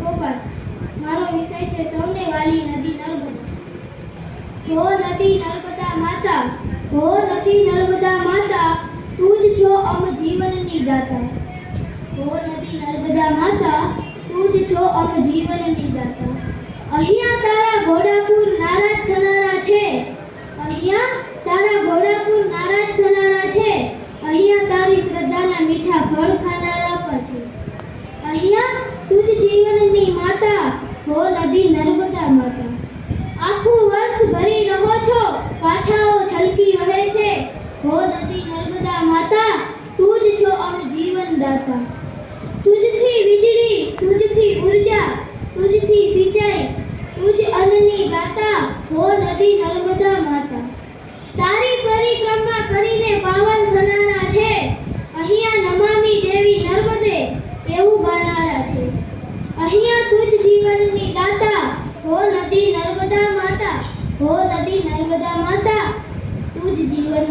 ગોપાલ. મારો વિષય છે સૌને વાલી નદી નર્મદા. હો નદી નર્મદા માતા, હો નદી નર્મદા માતા, તું જ છો અમ જીવનની દાતા. હો નદી નર્મદા માતા, તું જ છો અમ જીવનની દાતા. અહીંયા તારા ઘોડાપુર નારાજ થનારા છે, અહીંયા તારા ઘોડાપુર નારાજ થનારા છે, અહીંયા તારી શ્રદ્ધાના મીઠા ફળ ખાનારા પણ છે. અહીંયા તું જ જીવનની માતા, હો નદી નર્મદા માતા. આખું વર્ષ ભરી રહો છો, કાંઠાઓ છલકી વહે છે, હો નદી નર્મદા માતા, તું જ છો અમ જીવન દાતા. તુજથી વીજળી, તુજથી ઉર્જા, તુજથી સિંચાઈ, તુજ અન્નની દાતા, હો નદી નર્મદા માતા. તારી પરિક્રમા કરીને પાવન થનારા છે, અહીંયા નમામી જેવી નર્મદે એવું ગાનારા છે. અહીંયા તુજ જીવનની દાતા, હો નદી નર્મદા માતા, હો નદી નર્મદા માતા, તુજ જીવન